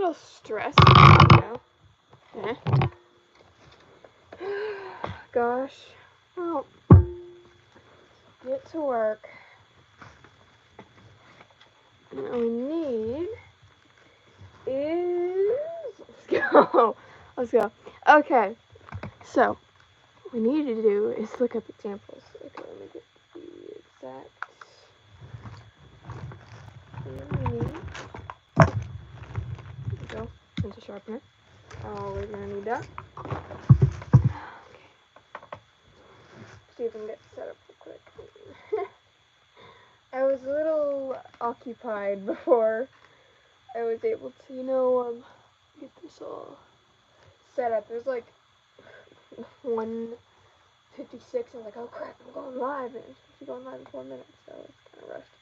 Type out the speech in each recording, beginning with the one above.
little stressed, you know. Gosh. Well, get to work. What we need is... Let's go. Let's go. Okay. So, what we need to do is look up examples. Okay, let me get the exact... There we go. Pencil sharpener. Oh, we're gonna need that. Okay. See if I can get set up real quick. I was a little occupied before I was able to, get this all set up. It was like 1:56. I was like, oh crap, I'm going live, and it's supposed to be going live in 4 minutes, so it's kind of rushed.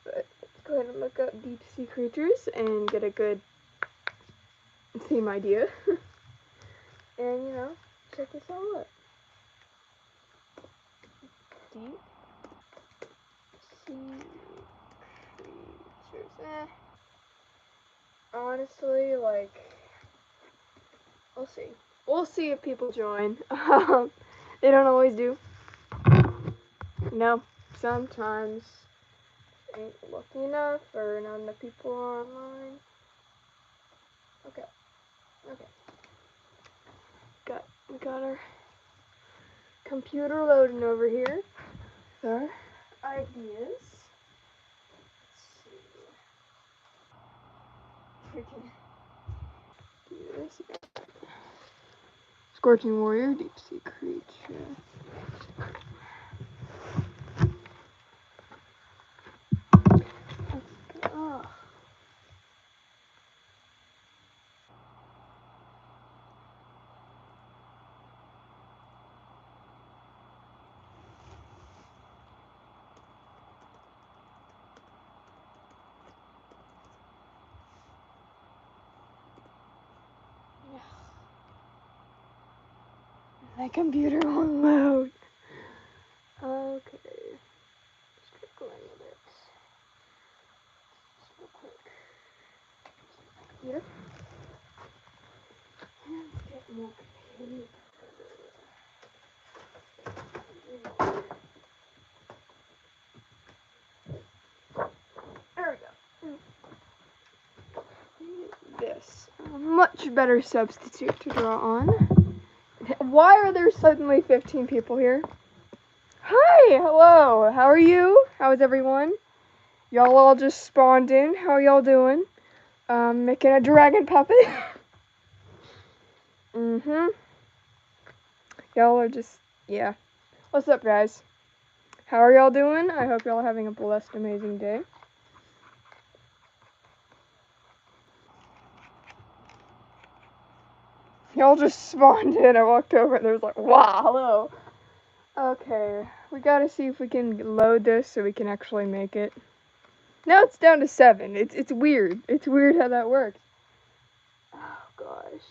But let's go ahead and look up deep sea creatures and get a good theme idea. And, check this all out. Deep sea creatures. Honestly, like, we'll see. We'll see if people join. They don't always do. Sometimes ain't lucky enough or not enough people are online. Okay. We got our computer loading over here. Our ideas. Let's see. Do this. Scorching warrior, deep sea creature. Let's go. My computer won't load. Okay. Struggling with it. Just real quick. Computer. And get more paper. There we go. This. A much better substitute to draw on. Why are there suddenly 15 people here? Hi! Hello! How are you? How is everyone? Y'all all just spawned in. How y'all doing? Making a dragon puppet? Y'all are just, yeah. What's up, guys? How are y'all doing? I hope y'all are having a blessed, amazing day. Y'all just spawned in. I walked over and there was like, wow, hello. Okay, we gotta see if we can load this so we can actually make it. Now it's down to 7. It's weird. It's weird how that works. Oh gosh.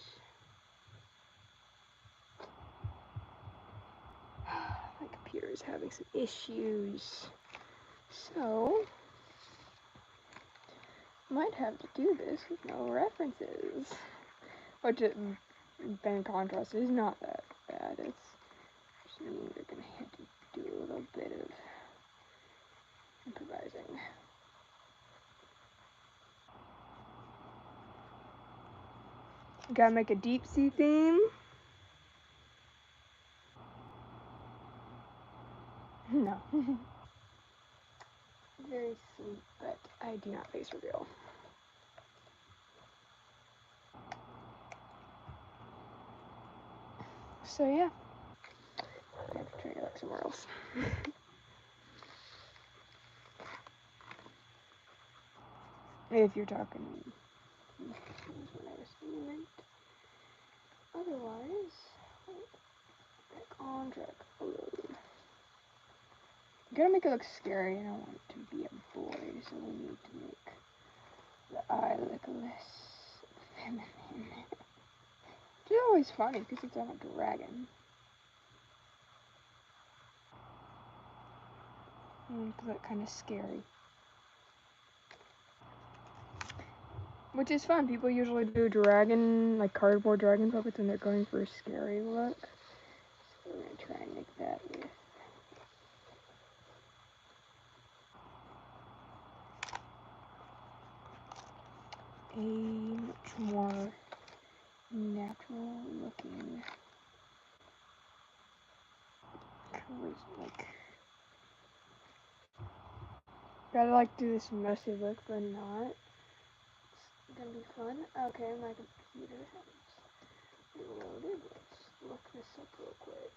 My computer is having some issues. So, might have to do this with no references. Which, in contrast, is not that bad. It's just means we're gonna have to do a little bit of improvising. Gotta make a deep sea theme. No. Very sweet, but I do not face reveal. So yeah, I have to try to look somewhere else. If you're talking otherwise, back on track. I'm gonna make it look scary. I don't want it to be a boy, so we need to make the eye look less feminine. Which is always funny because it's on a dragon. It look kind of scary. Which is fun. People usually do dragon, like cardboard dragon puppets when they're going for a scary look. So we're going to try and make that with a much more natural looking, like, gotta like do this messy look, but not. It's gonna be fun. Okay, my computer has loaded. Let's look this up real quick.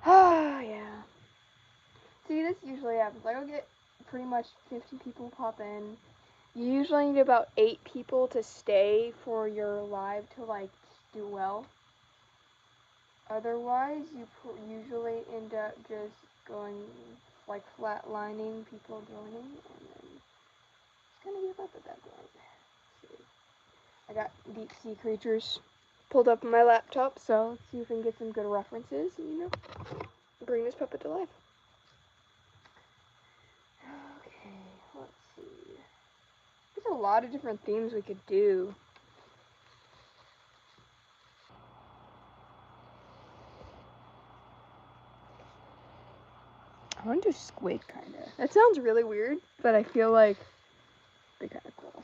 Ah, yeah. See, this usually happens. Like, I'll get pretty much 50 people pop in. You usually need about 8 people to stay for your live to, like, do well. Otherwise, you usually end up just going, like, flatlining people joining, and then it's gonna give up at that point. Let's see. I got deep sea creatures pulled up on my laptop, so let's see if we can get some good references and, you know, bring this puppet to life. Okay, let's see. There's a lot of different themes we could do. I want to do squid, kind of. That sounds really weird, but I feel like they're kind of cool.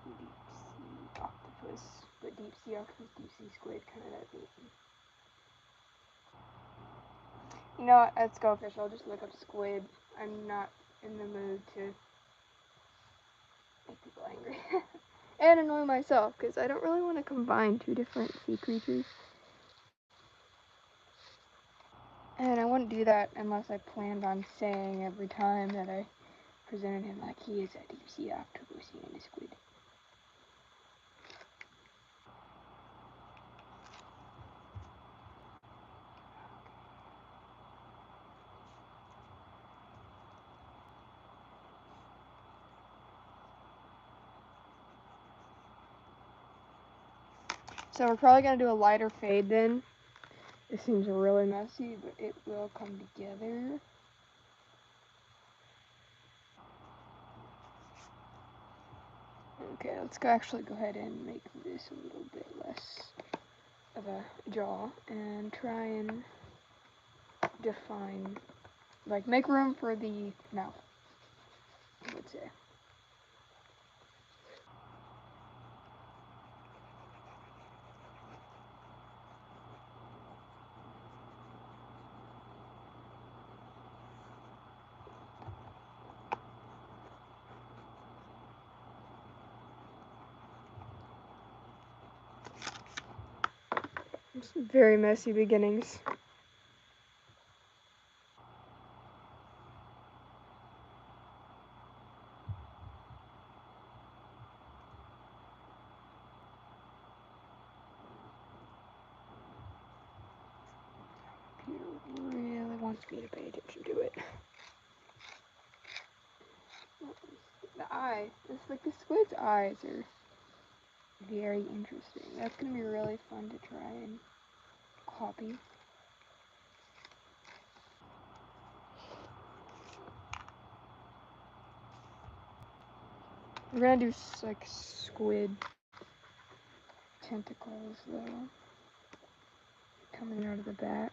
Deep sea octopus, but deep sea octopus, deep sea squid, kind of that theme. You know what? Let's go fish. I'll just look up squid. I'm not in the mood to make people angry. And annoy myself, because I don't really want to combine 2 different sea creatures. And I wouldn't do that unless I planned on saying every time that I presented him like he is a deep sea octopus and a squid. So we're probably going to do a lighter fade then. It seems really messy, but it will come together. Okay, let's actually go ahead and make this a little bit less of a jaw and try and define, like, make room for the mouth, I would say. It's very messy beginnings. Computer really wants me to pay attention to it. The eyes, it's like the squid's eyes are very interesting. That's gonna be really fun to try and copy. We're gonna do like squid tentacles though, coming out of the back.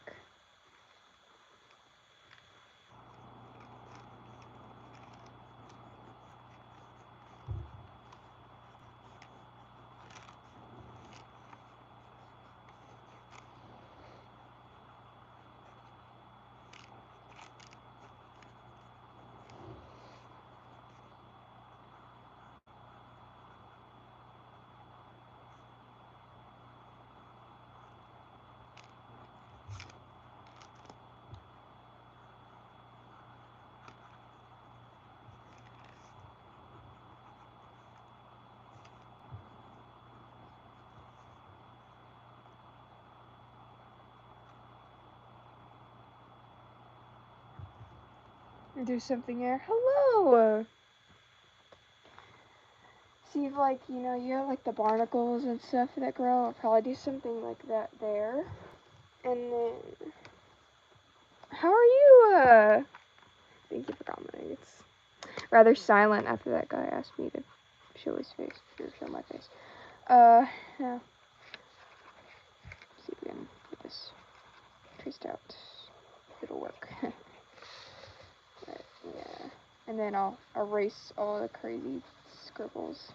Do something there. Hello! See, like, you know, you have like the barnacles and stuff that grow. I'll probably do something like that there. And then How are you? Thank you for commenting. It's rather silent after that guy asked me to show his face, or show my face. Yeah. See if we can get this traced out. It'll work. But, yeah. And then I'll erase all the crazy scribbles.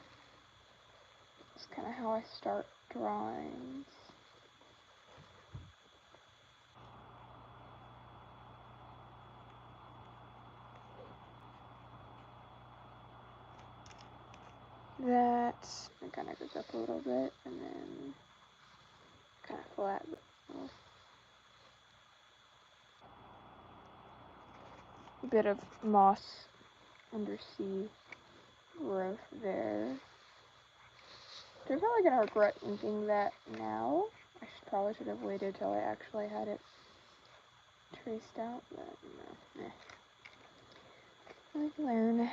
That's kind of how I start drawings. That kind of goes up a little bit, and then kind of flat. A bit of moss undersea growth there. So I'm probably gonna regret inking that now. I probably should have waited till I actually had it traced out, but no. I've learned.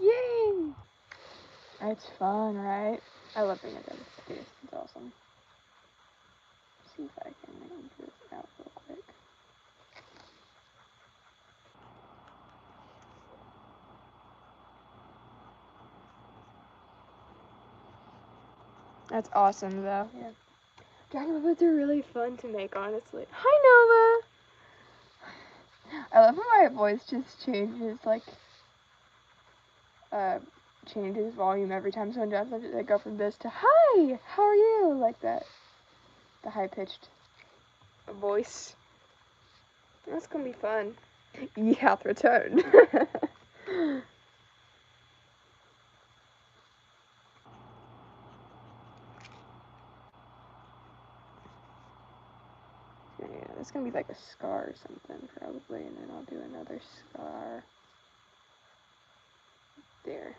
Yay! It's fun, right? I love being a dentist. It's awesome. Let's see if I can ink this out real quick. That's awesome, though. Yeah. Dragon puppets are really fun to make, honestly. Hi, Nova! I love how my voice just changes, like, changes volume every time someone does it. I go from this to, hi, how are you? Like that. The high-pitched voice. That's gonna be fun. Ye hath returned. Yeah, that's gonna be like a scar or something, probably, and then I'll do another scar. There.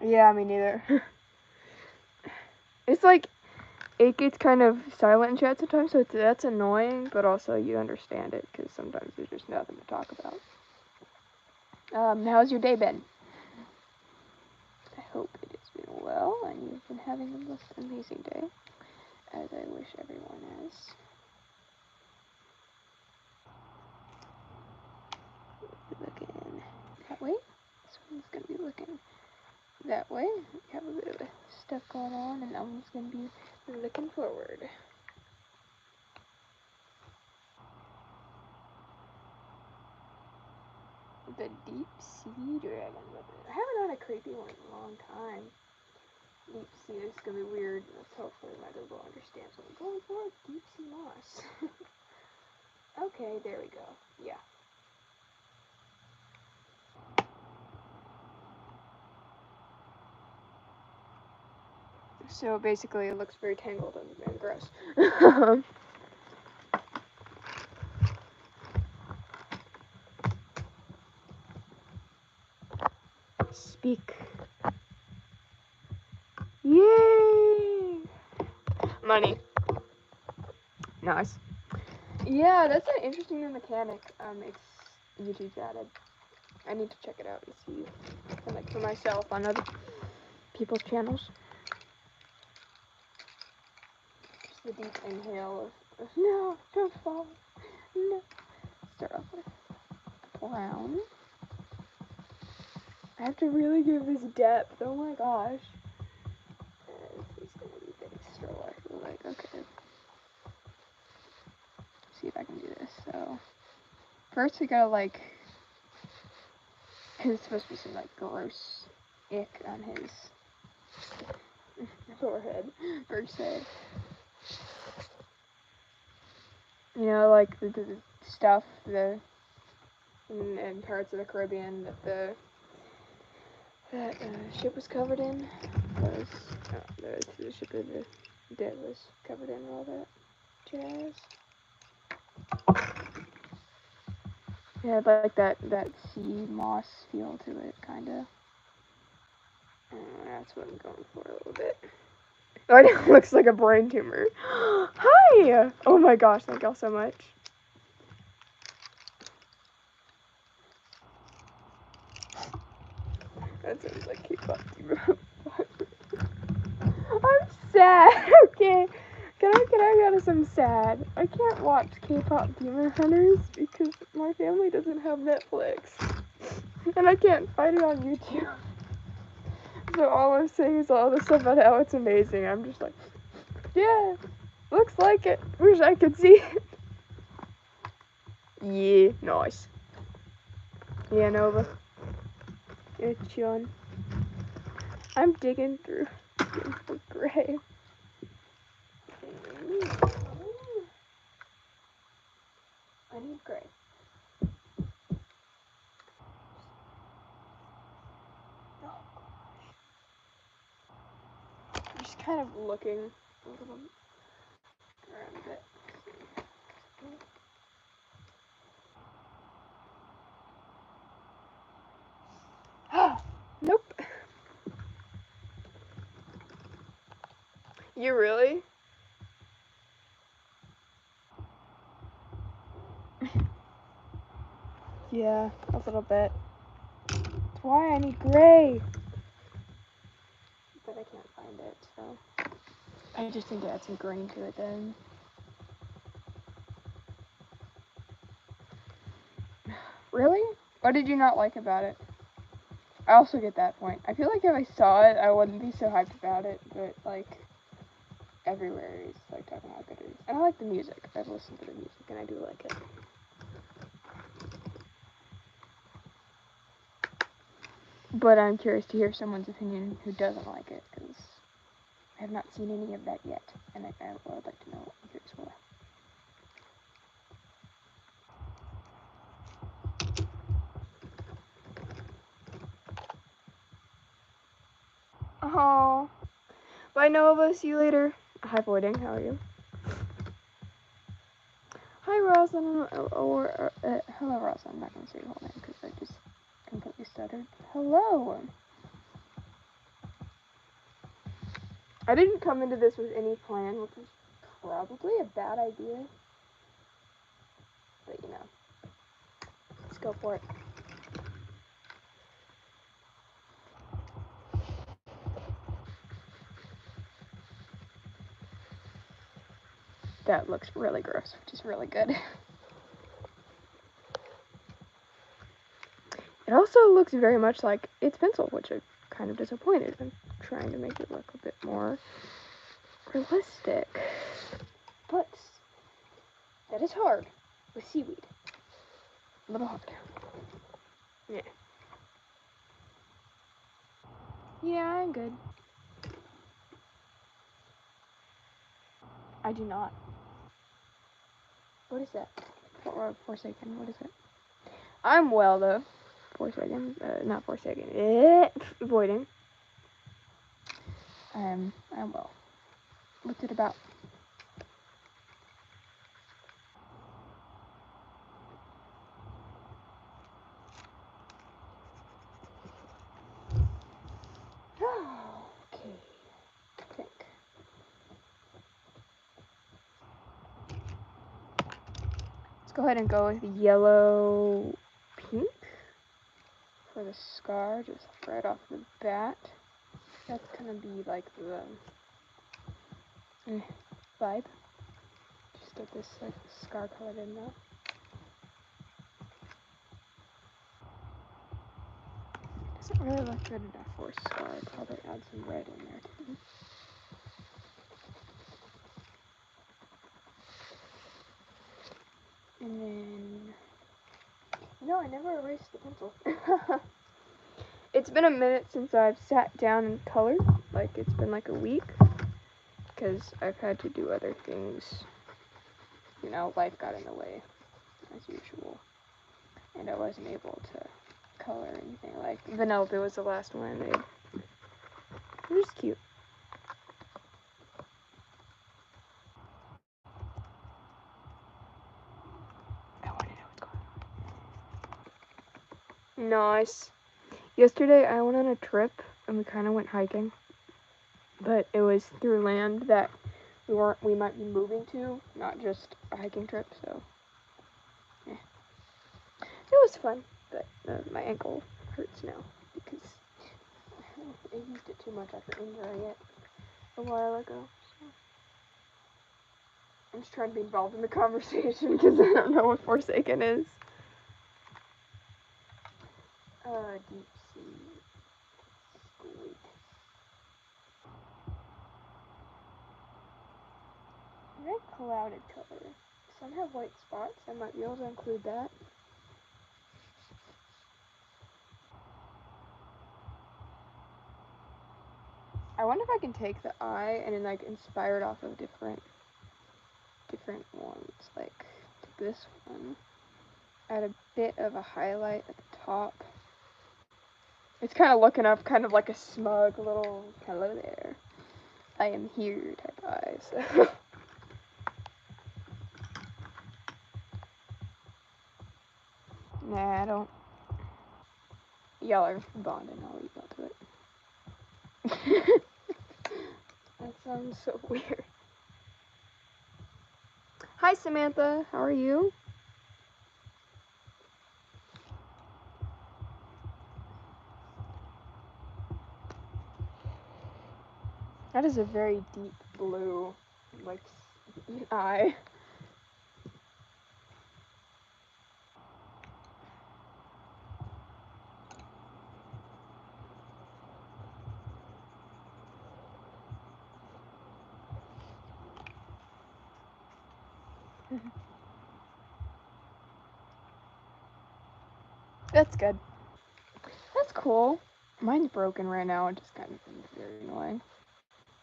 Yeah, me neither. It's like, it gets kind of silent in chat sometimes, so that's annoying, but also you understand it, because sometimes there's just nothing to talk about. How's your day been? I hope it has been well, and you've been having the most amazing day, as I wish everyone has. Looking that way. This one's gonna be looking that way. We have a bit of stuff going on, and that one's gonna be looking forward. The deep sea dragon. I haven't had a creepy one in a long time. Deep sea is gonna be weird. Hopefully my Google understands what I'm going for. Deep sea moss. Okay, there we go. Yeah. So basically it looks very tangled and gross. Speak. Yay! Money. Nice. Yeah, that's an interesting new mechanic. It's YouTube's added. I need to check it out and see, like, for myself on other people's channels. Just the deep inhale of no, don't fall. No. Start off with brown. I have to really give this depth. Oh my gosh. It's gonna be a bit extra, I feel like. Okay. See if I can do this. So, first we gotta, like, because it's supposed to be some, like, gross ick on his forehead, per se. You know, like, the stuff, in Pirates of the Caribbean that that ship was covered in was the ship of the dead was covered in all that jazz. Yeah, like that sea moss feel to it, kind of. That's what I'm going for a little bit. Oh, it looks like a brain tumor. Hi! Oh my gosh, thank y'all so much. That sounds like K-pop. I'm sad. Okay. Can I go to some sad? I can't watch K-pop Demon Hunters because my family doesn't have Netflix. And I can't find it on YouTube. So all I'm saying is all this stuff about how it's amazing. I'm just like, yeah, looks like it. Wish I could see it. Yeah, nice. Yeah, Nova. It's chillin'. I'm digging through for gray. I need gray. Oh gosh. I'm just kind of looking a little around a bit. Nope. You really? Yeah, a little bit. That's why I need gray. But I can't find it, so I just need to add some green to it then. Really? What did you not like about it? I also get that point. I feel like if I saw it, I wouldn't be so hyped about it, but like everywhere is like talking about how good it is. And I like the music. I've listened to the music and I do like it. But I'm curious to hear someone's opinion who doesn't like it, because I have not seen any of that yet, and I would like to know. I'm curious why. Oh, bye Nova. See you later. Hi Voiding, how are you? Hi Rosalind, or hello Rosalind. I'm not gonna say your whole name because I just completely stuttered. Hello. I didn't come into this with any plan, which is probably a bad idea. But you know, let's go for it. That looks really gross, which is really good. It also looks very much like it's pencil, which I'm kind of disappointed. I'm trying to make it look a bit more realistic. But that is hard with seaweed. A little hard. Yeah. Yeah, I'm good. I do not. What is that? Forsaken, what is it? I'm well, though. Forsaken, not Forsaken. Voiding. I'm well. What's it about? Okay. I think. Let's go ahead and go with the yellow pink for the scar, just right off the bat. That's gonna be like the vibe. Just get this like scar colored in now. Doesn't really look good enough for a scar. I'd probably add some red in there too. And then, no, I never erased the pencil. It's been a minute since I've sat down and colored. Like, it's been like a week. Because I've had to do other things. You know, life got in the way, as usual. And I wasn't able to color anything. Like, Vanellope was the last one I made. It was cute. I want to know what's going on. Nice. Yesterday, I went on a trip, and we kind of went hiking. but it was through land that we might be moving to, not just a hiking trip. So yeah, it was fun, but my ankle hurts now because I used it too much after injuring it a while ago. So I'm just trying to be involved in the conversation because I don't know what Forsaken is. Deep sea squid. Red clouded color. Some have white spots. I might be able to include that. I wonder if I can take the eye and then like inspire it off of different ones. Like take this one, add a bit of a highlight at the top. It's kind of looking up, kind of like a smug little hello there, I am here type eyes. Nah, I don't. Y'all are bonding. I'll leave y'all to it. That sounds so weird. Hi, Samantha. How are you? That is a very deep blue, like, eye. That's good. That's cool. Mine's broken right now. It just kind of very annoying.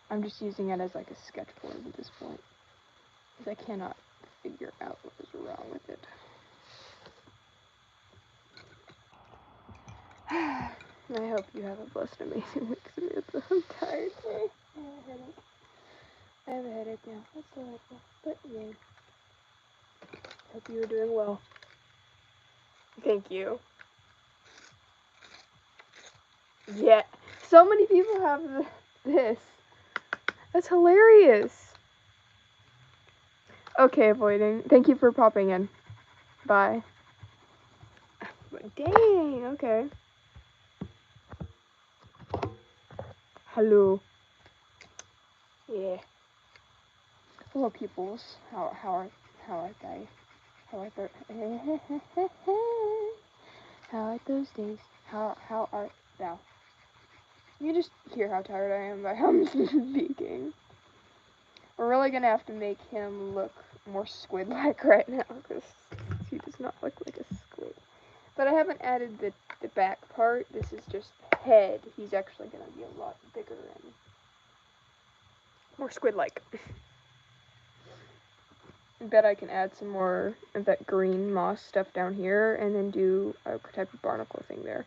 I'm just using it as like a sketchboard at this point, because I cannot figure out what is wrong with it. I hope you have a blessed, amazing week, Samantha. I'm tired. I have a headache now. That's delightful. But yeah. Hope you are doing well. Thank you. Yeah. So many people have this. That's hilarious. Okay, avoiding. Thank you for popping in. Bye. Dang, okay. Hello. Yeah. Hello, peoples. How are they? How are how are those days? How art thou? You just hear how tired I am by how I'm speaking. We're really gonna have to make him look more squid-like right now, because he does not look like a squid. But I haven't added the back part. This is just head. He's actually gonna be a lot bigger and more squid-like. I bet I can add some more of that green moss stuff down here, and then do a type of barnacle thing there.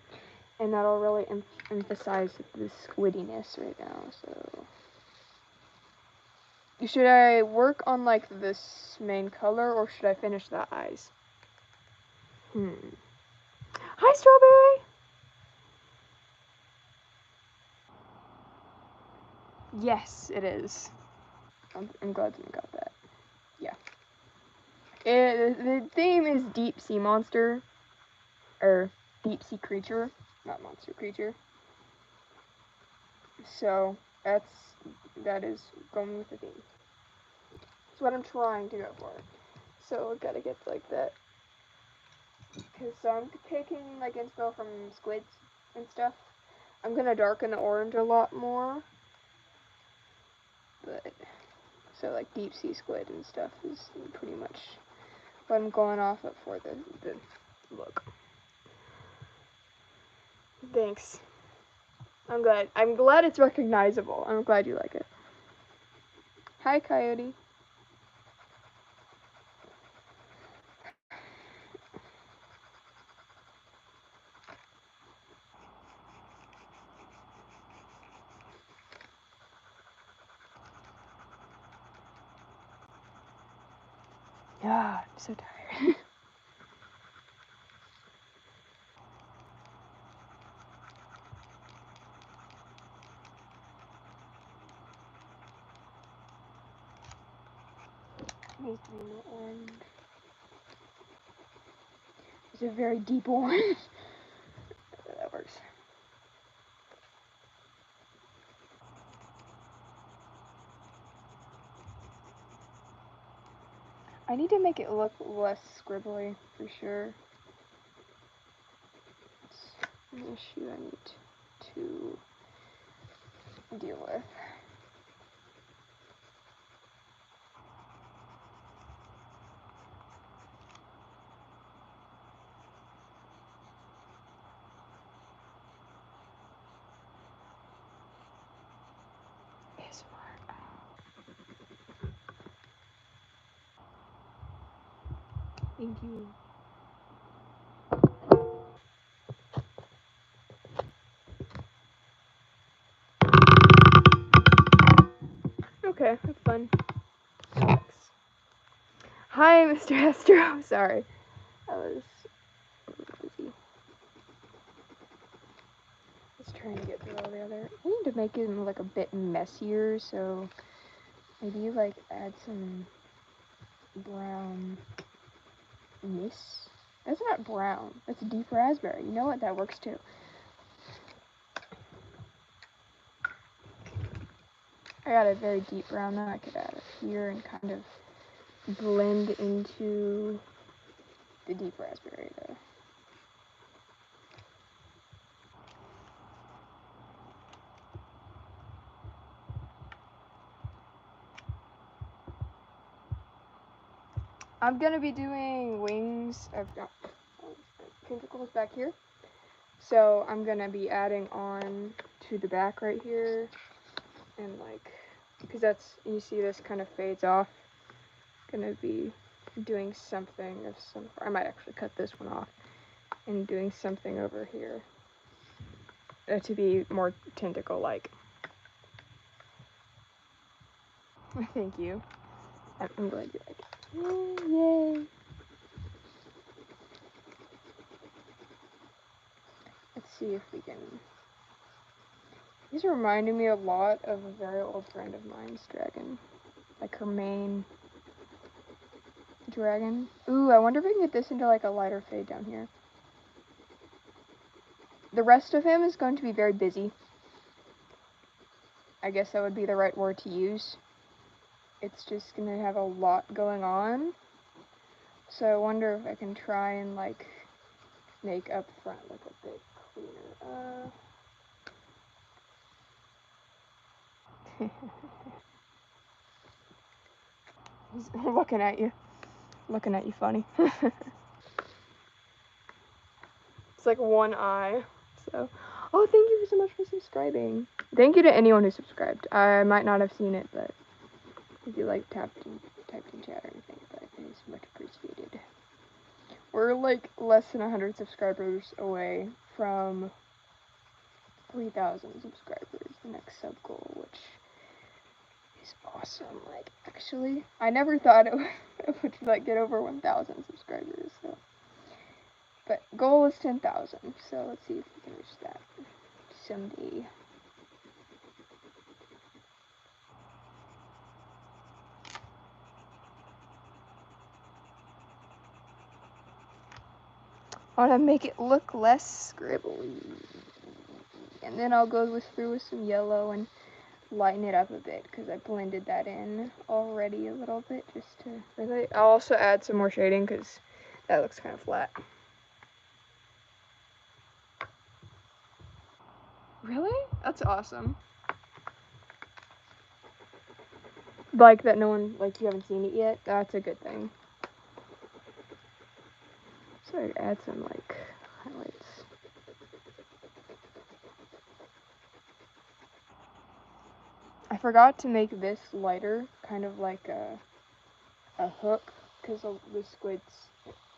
And that'll really emphasize the squiddiness right now, so... Should I work on, like, this main color, or should I finish the eyes? Hi, Strawberry! Yes, it is. I'm glad someone got that. Yeah. The theme is deep sea monster, or deep sea creature, not monster creature. So that is going with the theme. That's what I'm trying to go for. So I gotta get like that, because I'm taking like inspo from squids and stuff. I'm gonna darken the orange a lot more, but so like deep sea squid and stuff is pretty much what I'm going off of for the look. Thanks. I'm glad it's recognizable. I'm glad you like it. Hi, Coyote. Ah, I'm so tired. needs to be more orange. It's a very deep orange. That works. I need to make it look less scribbly, for sure. It's an issue I need to deal with. Thank you. Okay, that's fun. Thanks. Hi, Mr. Astro. Sorry. I was busy. Just trying to get through all the other. I need to make it like a bit messier, so maybe like add some brownness. That's not brown. That's a deep raspberry. You know what? That works too. I got a very deep brown that I could add here and kind of blend into the deep raspberry though. I'm gonna be doing wings. I've got tentacles back here. So I'm gonna be adding on to the back right here. And like, because that's, you see this kind of fades off. Gonna be doing something of some, I might actually cut this one off and doing something over here to be more tentacle-like. Thank you. I'm glad you like it. Yay! Let's see if we can. These are reminding me a lot of a very old friend of mine's dragon. Like her main dragon. Ooh, I wonder if we can get this into like a lighter fade down here. The rest of him is going to be very busy. I guess that would be the right word to use. It's just going to have a lot going on. So I wonder if I can try and like make up front look a bit cleaner. He's looking at you funny. It's like one eye. So, oh, thank you so much for subscribing. Thank you to anyone who subscribed. I might not have seen it, but if you like typed in chat or anything, but it is much appreciated. We're like less than 100 subscribers away from 3,000 subscribers, the next sub goal, which is awesome. Like, actually, I never thought it would like get over 1,000 subscribers. So, but goal is 10,000. So let's see if we can reach that someday. I want to make it look less scribbly, and then I'll go through with some yellow and lighten it up a bit because I blended that in already a little bit just to really. I'll also add some more shading because that looks kind of flat. Really? That's awesome. Like that no one, like you haven't seen it yet? That's a good thing. So I'd add some like highlights. I forgot to make this lighter, kind of like a hook, because the squids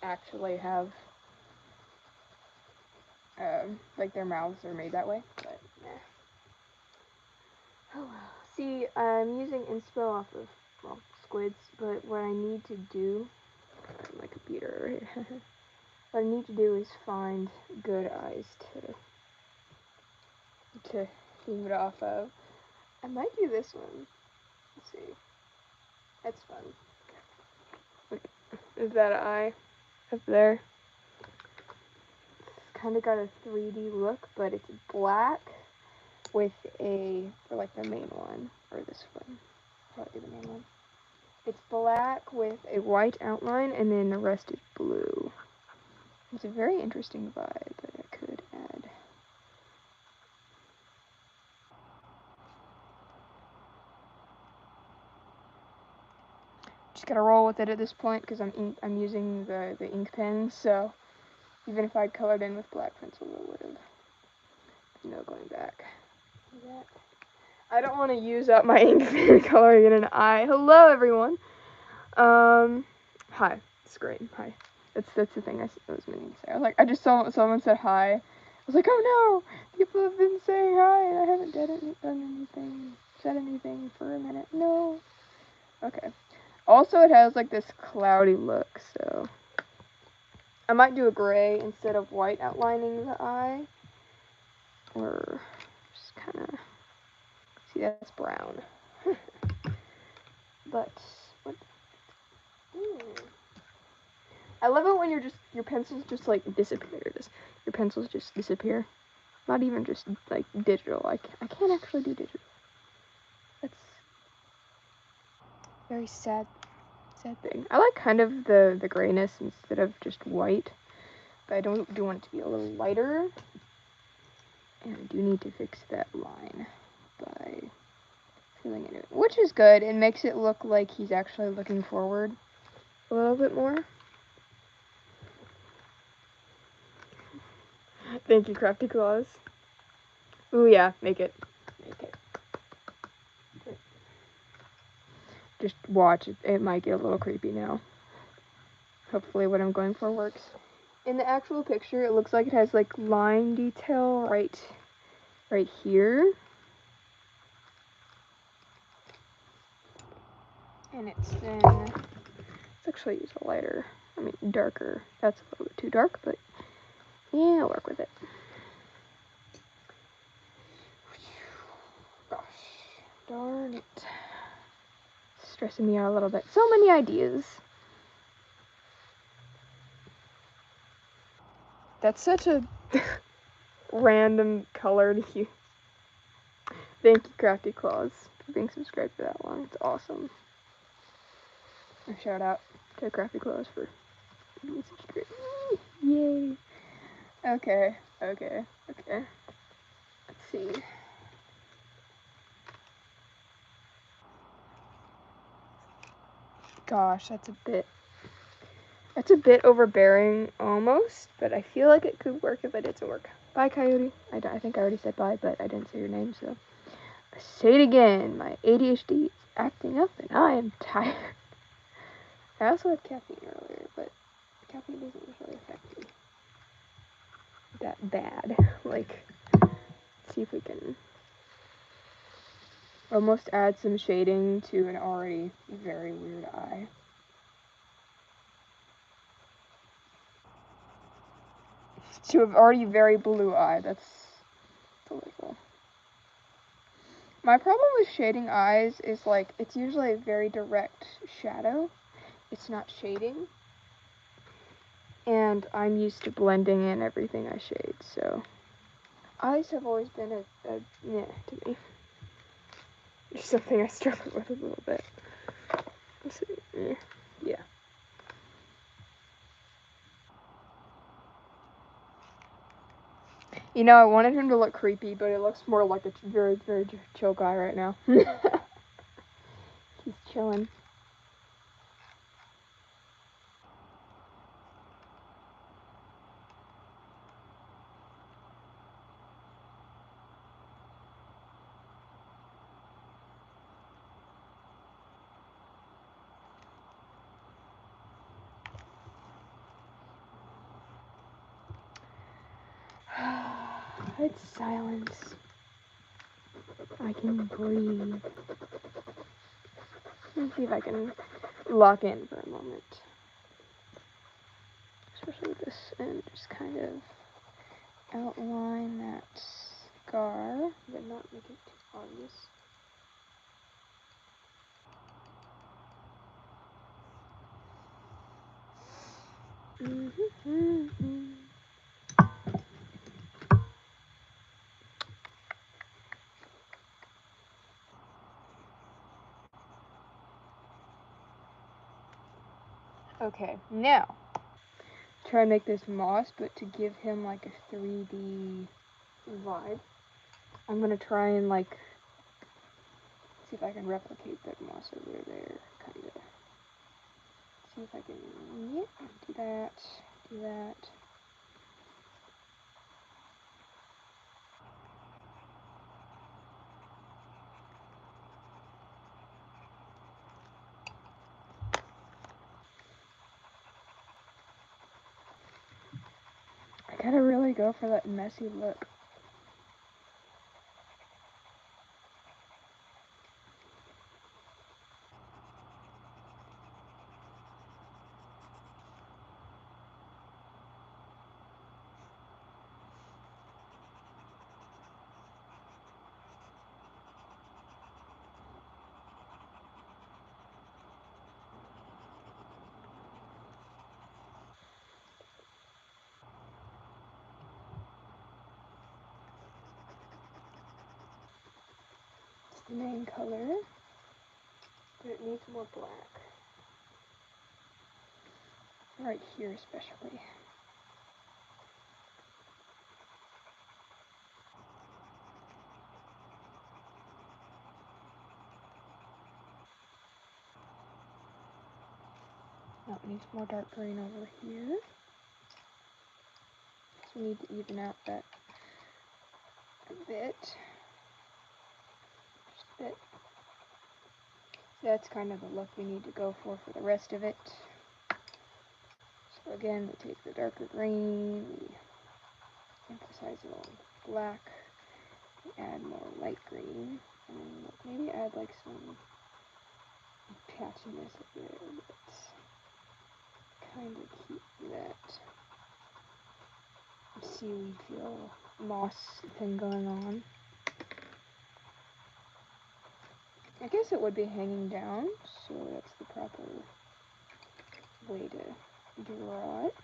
actually have like their mouths are made that way, but nah. Oh well. See, I'm using inspo off of, well, squids, but what I need to do, my computer, what I need to do is find good eyes to feed it off of. I might do this one. Let's see. That's fun. is that eye up there. It's kind of got a 3D look, but it's black with or like the main one, or this one, probably the main one. It's black with a white outline, and then the rest is blue. It's a very interesting vibe that I could add. Just gotta roll with it at this point because I'm using the ink pen, so even if I'd colored in with black pencil, it would have no going back. I don't want to use up my ink pen coloring in an eye. Hello, everyone. Hi. It's great. Hi. That's the thing I was meaning to say. I was like, I just saw someone said hi. I was like, oh no, people have been saying hi, and I haven't said anything for a minute. No. Okay. Also, it has like this cloudy look, so I might do a gray instead of white outlining the eye, or just kind of, see, that's brown. But what? I love it when your pencils just like disappear. Your pencils just disappear. Not even just like digital. I can't actually do digital. That's very sad thing. I like kind of the grayness instead of just white, but I do want it to be a little lighter, and I do need to fix that line by filling it in, which is good. It makes it look like he's actually looking forward a little bit more. Thank you, Crafty Claws. Ooh yeah, make it. Just watch, it might get a little creepy now. Hopefully what I'm going for works. In the actual picture, it looks like it has like line detail right here. And let's actually use a lighter, darker. That's a little bit too dark, but yeah, I'll work with it. Gosh, darn it. Stressing me out a little bit. So many ideas. That's such a random colored hue. Thank you, Crafty Claws, for being subscribed for that long. It's awesome. A shout out to Crafty Claws for being subscribed. Yay. Okay. Let's see. Gosh, that's a bit overbearing almost, but I feel like it could work if it doesn't work. Bye, Coyote. I think I already said bye, but I didn't say your name, so I say it again. My ADHD is acting up, and I am tired. I also had caffeine earlier, but caffeine doesn't usually affect me that bad. Like, let's see if we can almost add some shading to an already very weird eye. To an already very blue eye. That's delightful. My problem with shading eyes is like it's usually a very direct shadow. It's not shading. And I'm used to blending in everything I shade, so eyes have always been a meh to me. It's something I struggle with a little bit. Let's see. Yeah. You know, I wanted him to look creepy, but it looks more like a very, very chill guy right now. He's chilling. It's silence. I can breathe. Let's see if I can lock in for a moment. Especially with this, and just kind of outline that scar, but not make it too obvious. Okay, now try to make this moss, but to give him like a 3D vibe, I'm gonna try and like see if I can replicate that moss over there, kinda. See if I can, yeah, do that, do that. I gotta really go for that messy look. It's the main color, but it needs more black. Right here especially. Now it needs more dark green over here. So we need to even out that a bit. Just a bit. That's kind of the look we need to go for the rest of it. So again, we take the darker green, we emphasize it on black, we add more light green, and maybe add like some patchiness up there, but kind of keep that seaweed feel, moss thing going on. I guess it would be hanging down, so that's the proper way to draw it.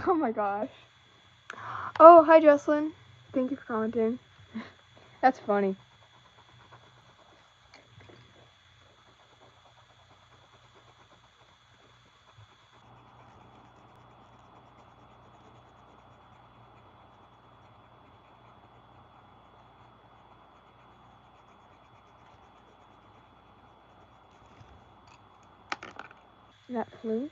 Oh my gosh. Oh, hi Jocelyn. Thank you for commenting. That's funny. That flew.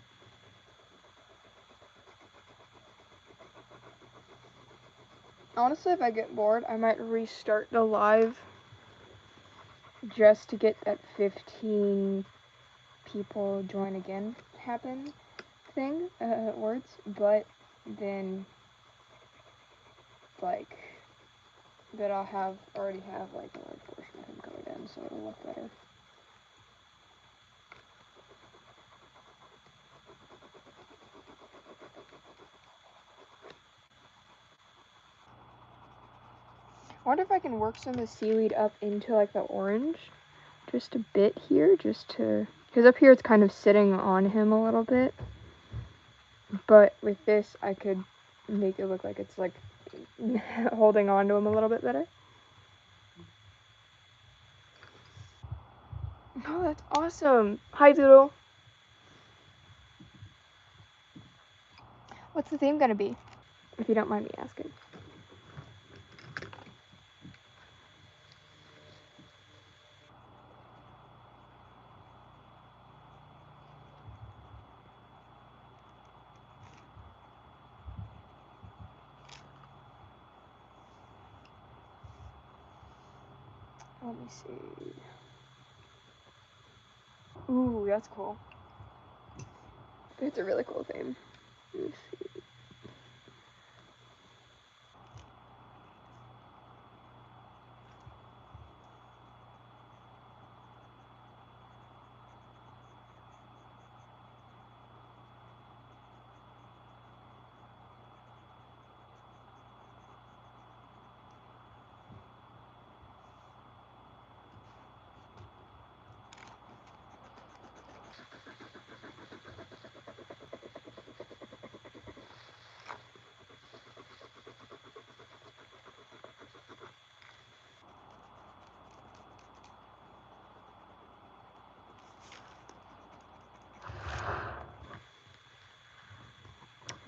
Honestly, if I get bored, I might restart the live just to get that 15 people join again happen thing, words, but then, like, that I'll already have, like, a large portion of him colored in, so it'll look better. I wonder if I can work some of the seaweed up into, like, the orange, just a bit here, just to, because up here it's kind of sitting on him a little bit, but with this I could make it look like it's, like, holding on to him a little bit better. Oh, that's awesome. Hi, Doodle. What's the theme gonna be? If you don't mind me asking. Let me see. Ooh, that's cool. It's a really cool theme. Let me see.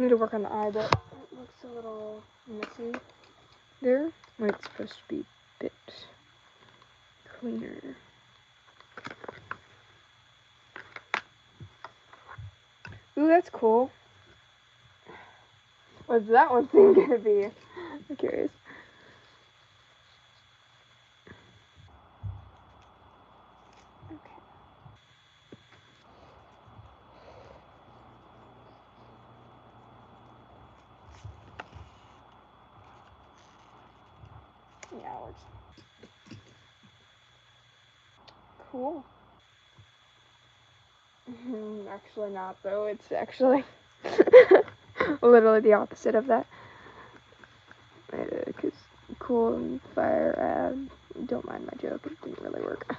need to work on the eye, but it looks a little messy there. Like it's supposed to be a bit cleaner. Ooh, that's cool. What's that one thing gonna be? I'm curious. Okay. Yeah, it works. Cool. Actually not, though. It's actually literally the opposite of that. Because cool and fire, don't mind my joke, it didn't really work.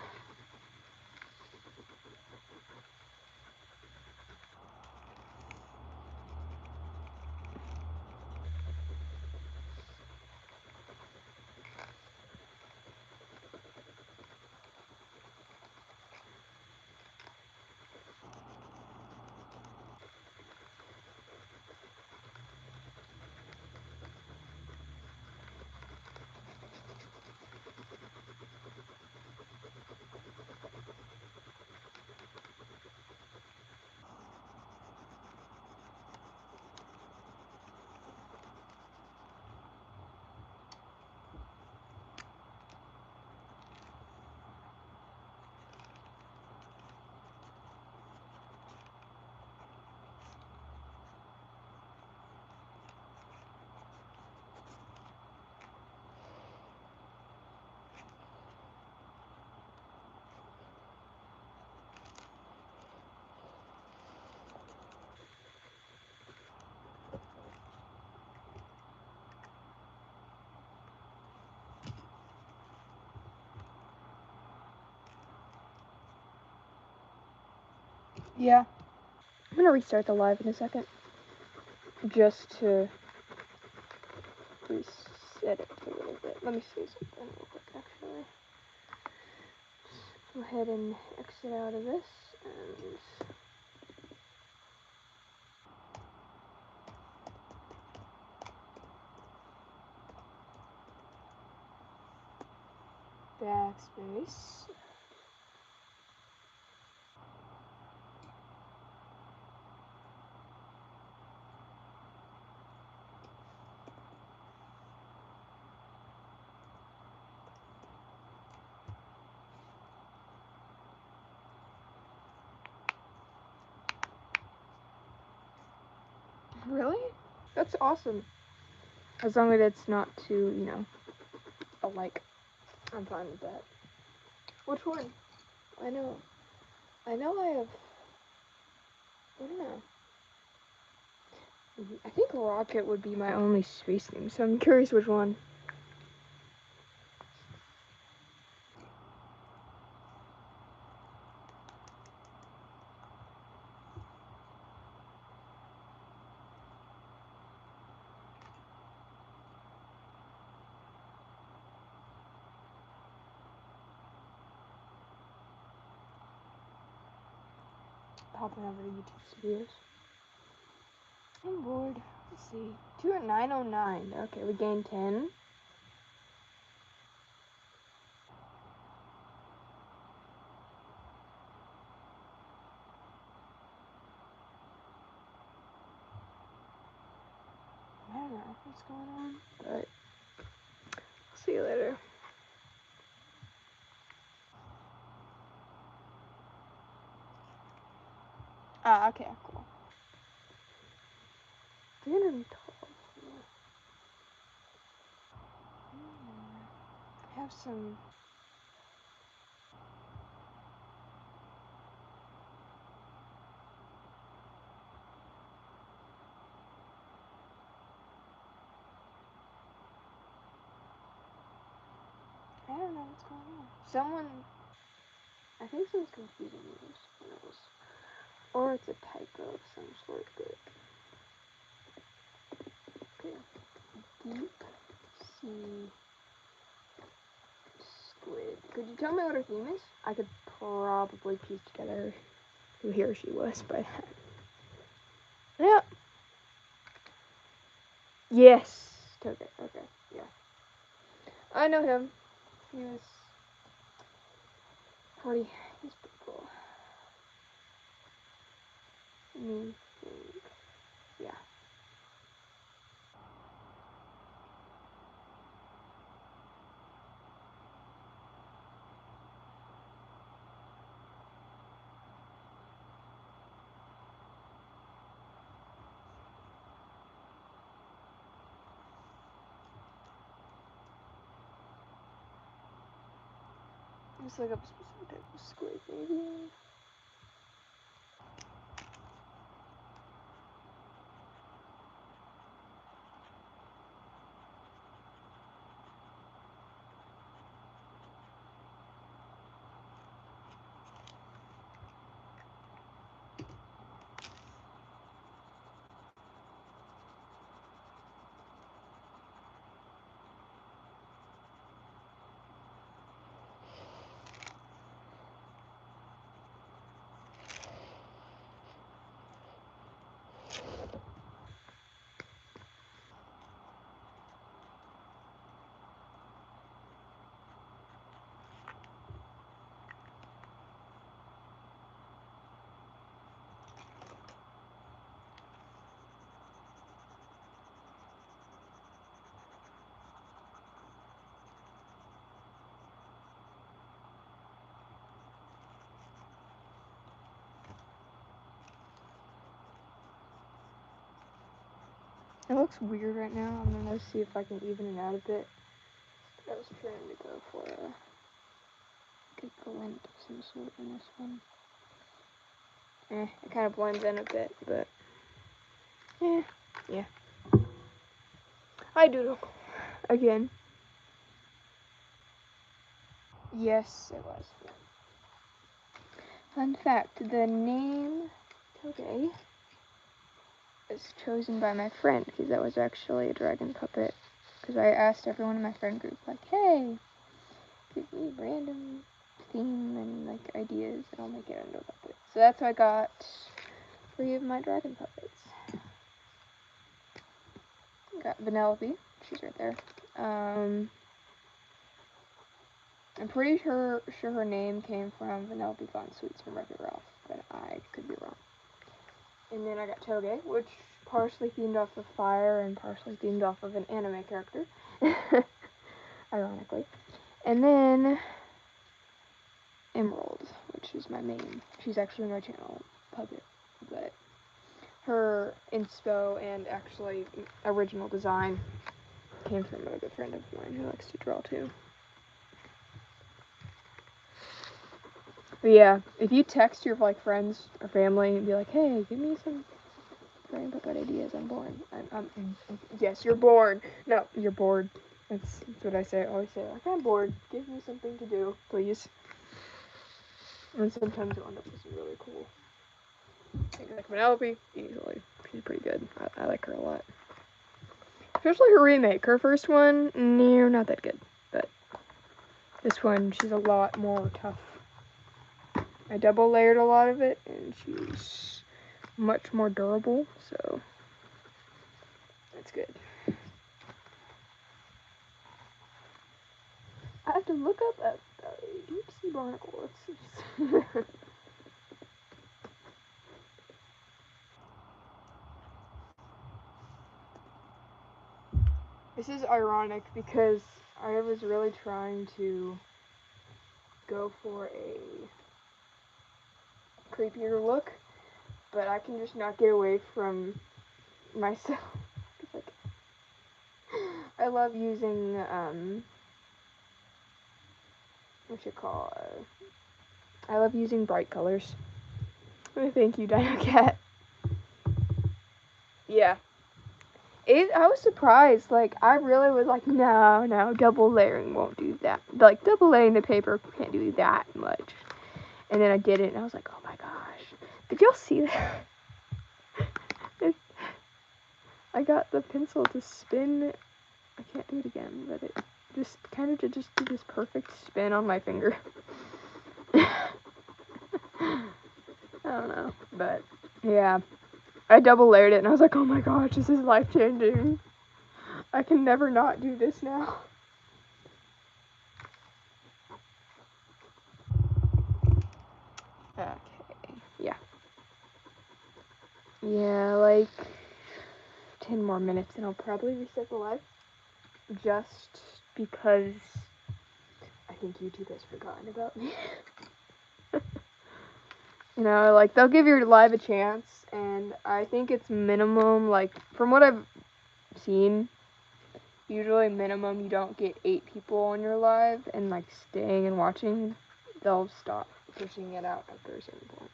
Yeah. I'm gonna restart the live in a second. Just to reset it a little bit. Let me see something real quick, actually. Go ahead and exit out of this and backspace. Really? That's awesome. As long as it's not too, alike. I'm fine with that. Which one? I know I have, I don't know. I think Rocket would be my only space name, so I'm curious which one. Popping over to YouTube Studios. I'm bored. Let's see. 2 at 909. Okay, we gained 10. I don't know what's going on, but I'll see you later. Ah, okay, cool. 312. I have some. I don't know what's going on. I think someone's confusing me. Who knows? Or it's a typo of some sort, but. Okay. Deep sea squid. Could you tell me what her theme is? I could probably piece together who he or she was, but. Yeah. Yes. Okay. Yeah. I know him. He was pretty. He's pretty cool. Yeah. It's like a specific type of squid, maybe. It looks weird right now. I'm gonna see if I can even it out a bit. I was trying to go for a good blend of some sort in this one. It kind of blends in a bit, but yeah. Hi, Doodle. Again. Yes, it was. Fun fact: the name Toge was chosen by my friend because that was actually a dragon puppet. Because I asked everyone in my friend group, like, hey, give me random theme and like ideas, and I'll make it into a puppet. So that's how I got 3 of my dragon puppets. Got Vanellope, she's right there. I'm pretty sure her name came from Vanellope Fun Sweets from Wreck-It Ralph, but I could be wrong. And then I got Toge, which partially themed off of fire and partially themed off of an anime character, ironically. And then Emerald, which is my main. She's actually my channel puppet, but her inspo and actually original design came from a good friend of mine who likes to draw too. But yeah, if you text your like friends or family and be like, "Hey, give me some dragon puppet ideas," I'm bored. Yes, you're bored. No, you're bored. That's what I say. I always say, like, I'm bored. Give me something to do, please. And sometimes you'll end up with some really cool things. Like Vanellope, easily. She's pretty good. I like her a lot. Especially her remake. Her first one, no, not that good. But this one, she's a lot more tough. I double layered a lot of it, and she's much more durable, so that's good. I have to look up a deep sea barnacle. Let's see. This is ironic because I was really trying to go for a creepier look, but I can just not get away from myself. Like, I love using I love using bright colors. Thank you, Dino Cat. Yeah. I was surprised. Like, I really was like, no, double layering won't do that. Like, double layering the paper can't do that much. And then I did it, and I was like, oh my gosh. Did y'all see that? I got the pencil to spin. I can't do it again, but it just kind of did this perfect spin on my finger. I don't know, but yeah. I double layered it, and I was like, oh my gosh, this is life-changing. I can never not do this now. Okay, yeah. Yeah, like 10 more minutes and I'll probably reset the live. Just because I think YouTube has forgotten about me. You know, like, they'll give your live a chance, and I think it's minimum, like, from what I've seen, usually minimum you don't get 8 people on your live, and, like, staying and watching, they'll stop pushing it out after a certain point.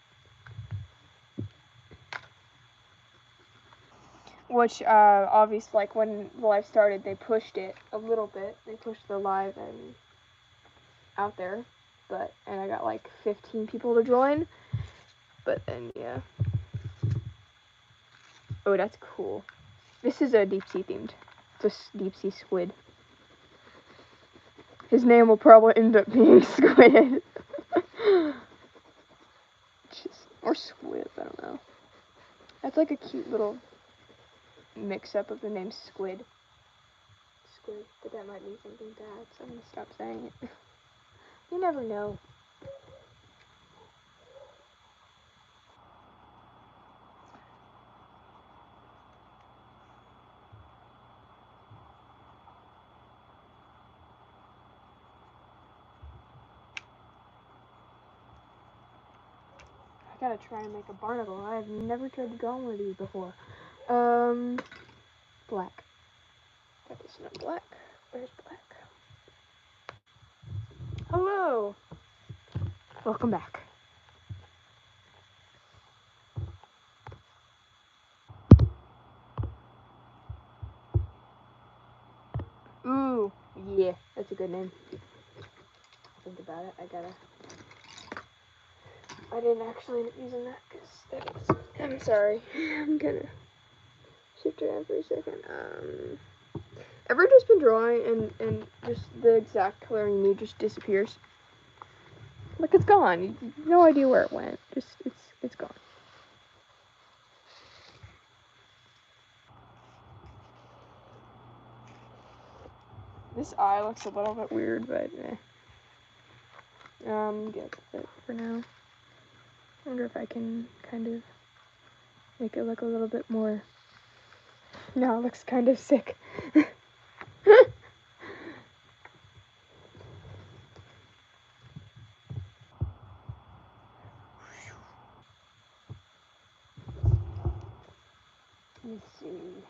Which, obviously, like, when the live started, they pushed it a little bit. They pushed the live and out there, and I got, like, 15 people to join, but then, yeah. Oh, that's cool. This is a deep sea themed. It's a deep sea squid. His name will probably end up being Squid. Or Squib, I don't know. That's like a cute little mix-up of the name Squid. Squid, but that might mean something bad, so I'm gonna stop saying it. You never know. I gotta try and make a barnacle. I've never tried to draw one of these before. Black. That is not black. Where's black? Hello! Welcome back. Ooh, yeah, that's a good name. Think about it, I didn't actually end up using that because I'm sorry. I'm gonna shift around for a second. Ever just been drawing and just the exact color you need just disappears? Like, it's gone. You have no idea where it went. It's gone. This eye looks a little bit weird, but good with it for now. I wonder if I can kind of make it look a little bit more. No, it looks kind of sick. Let's see.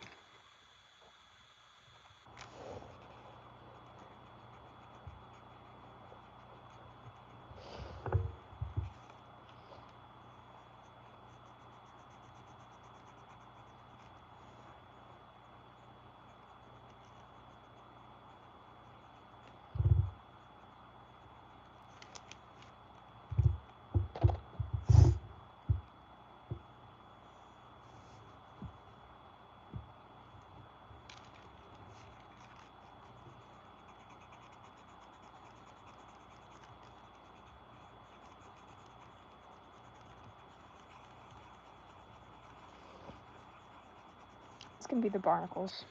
It's gonna be the barnacles.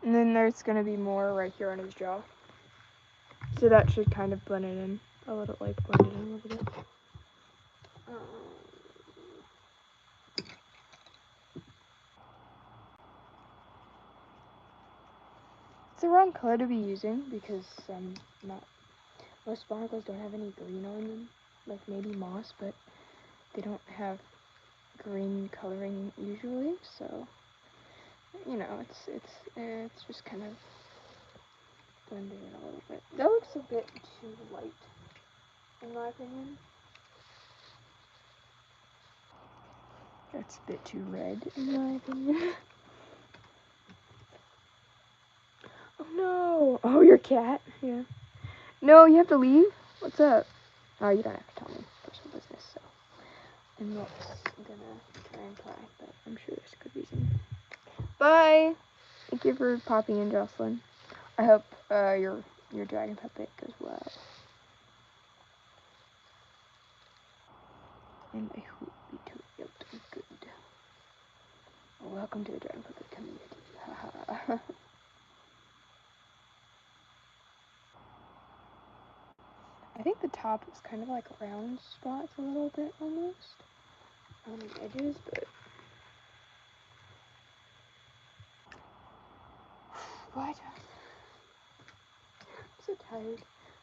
And then there's gonna be more right here on his jaw. So that should kind of blend it in a little, blend it in a little bit. It's the wrong color to be using because most barnacles don't have any green on them, like maybe moss, but they don't have green coloring usually, so you know, it's just kind of blending in a little bit. That looks a bit too light, in my opinion. That's a bit too red, in my opinion. Oh no! Oh, your cat? Yeah. No, you have to leave? What's up? Oh, you don't have to tell me. Personal business, so. I'm not gonna try and cry, but I'm sure there's a good reason. Bye! Thank you for popping in, Jocelyn. I hope your dragon puppet goes well. And I hope it will be good. welcome to the Dragon Puppet community. Haha. I think the top is kind of like round spots a little bit almost on the edges, but what? I'm so tired.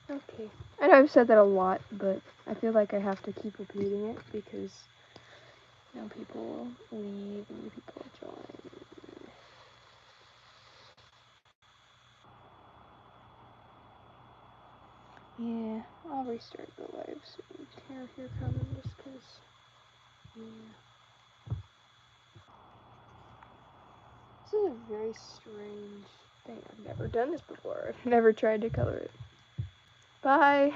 Okay. I know I've said that a lot, but I feel like I have to keep repeating it because people leave and new people join. Yeah, I'll restart the live soon. Here coming just because. Yeah. This is a very strange thing. I've never done this before. I've never tried to color it. Bye.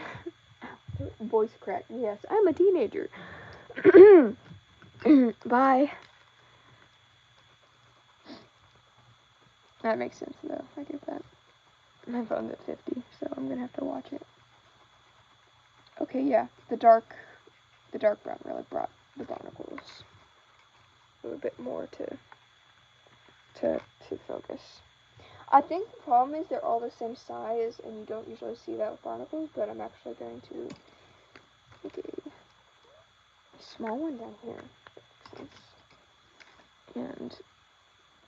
Voice crack. Yes, I'm a teenager. Bye. That makes sense though. I get that. My phone's at 50, so I'm gonna have to watch it. Okay, yeah, the dark brown really brought the barnacles a little bit more to focus. I think the problem is they're all the same size, and you don't usually see that with barnacles. But I'm actually going to make a small one down here, and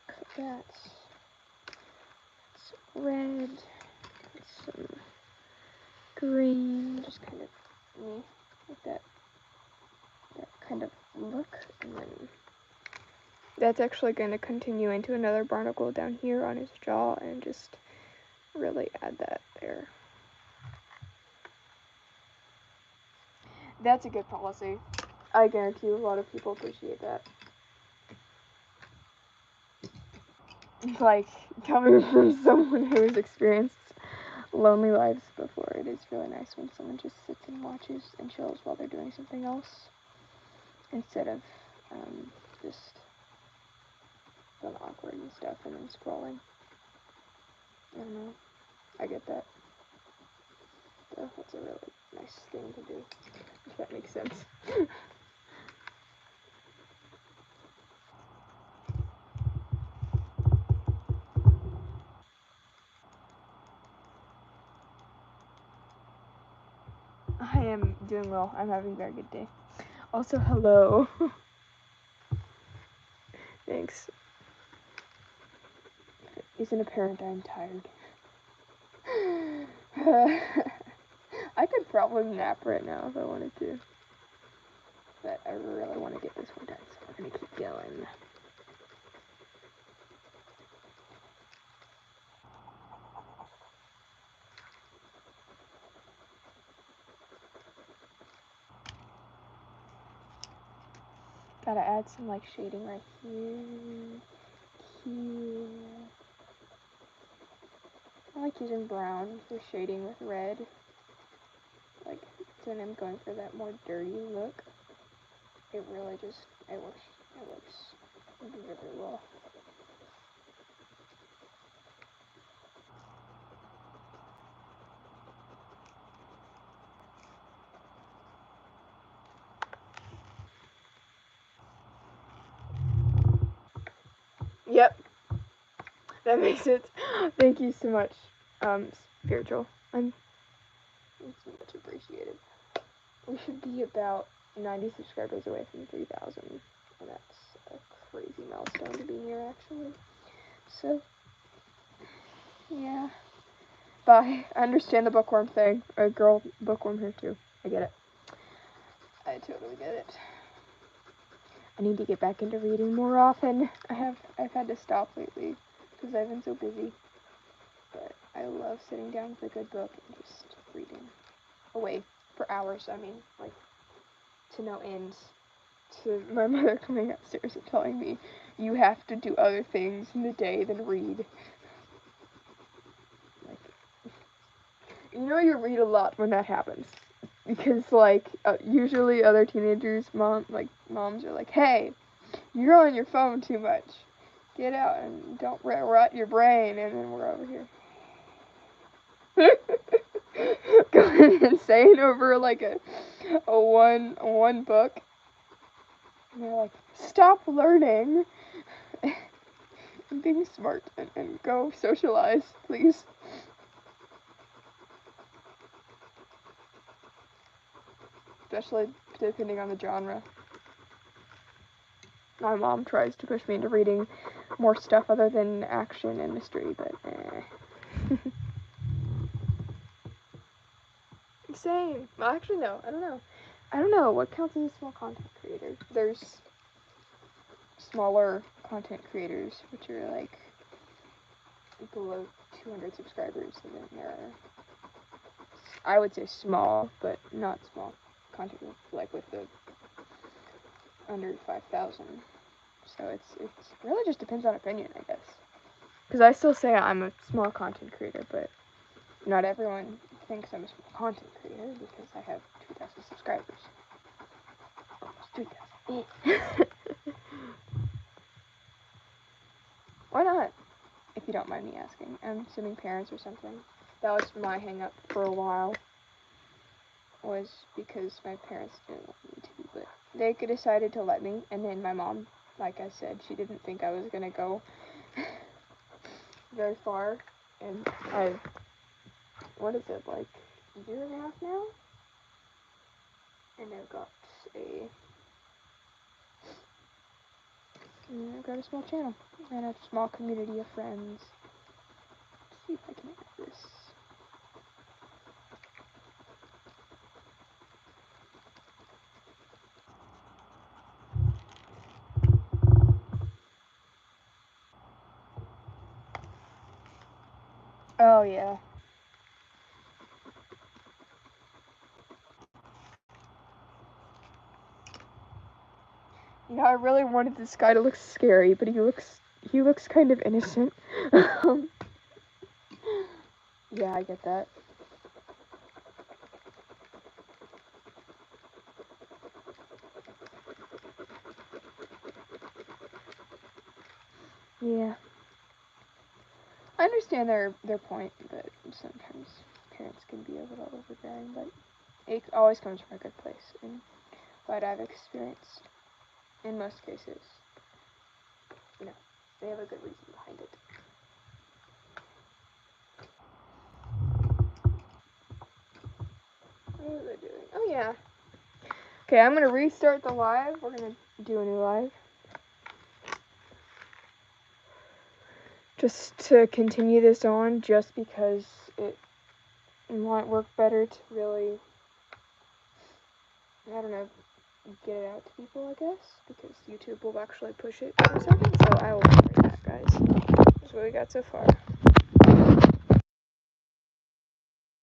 cut that. Some red, some green, just kind of like that kind of look, and then that's actually going to continue into another barnacle down here on his jaw, and just really add that there. That's a good policy. I guarantee you a lot of people appreciate that. Like, coming from someone who has experienced lonely lives before, it is really nice when someone just sits and watches and chills while they're doing something else, instead of just feeling awkward and stuff and then scrolling. I don't know. I get that. So that's a really nice thing to do, if that makes sense. I am doing well. I'm having a very good day. Also, hello. Thanks. Isn't apparent I'm tired. I could probably nap right now if I wanted to. But I really want to get this one done, so we're going to keep going. Gotta add some like shading right here. I like using brown for shading with red. Like, when I'm going for that more dirty look, it really just, it works really well. Yep. That makes sense. Thank you so much, Spiritual. It's much appreciated. We should be about 90 subscribers away from 3,000, and that's a crazy milestone to be near, actually. So, yeah. Bye. I understand the bookworm thing. A girl bookworm here, too. I get it. I totally get it. I need to get back into reading more often. I've had to stop lately because I've been so busy. But I love sitting down with a good book and just reading away for hours. I mean, like, to no end. To my mother coming upstairs and telling me, you have to do other things in the day than read. Like, you read a lot when that happens. Because, like, usually other teenagers, moms are like, hey, you're on your phone too much. Get out and don't rot your brain. And then we're over here going insane over, like, a one book. And they're like, stop learning. being smart and go socialize, please. Especially depending on the genre. My mom tries to push me into reading more stuff other than action and mystery, but Same. Well, actually, no. I don't know. I don't know what counts as a small content creator. There's smaller content creators, which are like below 200 subscribers, and then there are, I would say small, but not small content, like with the under 5,000. So it really just depends on opinion, I guess. Because I still say I'm a small content creator, but not everyone thinks I'm a small content creator because I have 2,000 subscribers. Almost 3,000. Why not? If you don't mind me asking. I'm assuming parents or something. That was my hang up for a while. Was because my parents didn't want me to, but they decided to let me, and then my mom, like I said, she didn't think I was gonna go very far, and what is it, like a year and a half now? And I've got a small channel, and a small community of friends. Let's see if I can edit this. Oh, yeah. You know, I really wanted this guy to look scary, but he looks kind of innocent. Yeah, I get that. Yeah. I understand their point, but sometimes parents can be a little overbearing, but it always comes from a good place, and what I've experienced, in most cases, you know, they have a good reason behind it. What was I doing? Oh, yeah. Okay, I'm gonna restart the live. We're gonna do a new live. Just to continue this on, just because it might work better to really, I don't know, get it out to people, I guess, because YouTube will actually push it for a second, so I will do that, guys. That's what we got so far.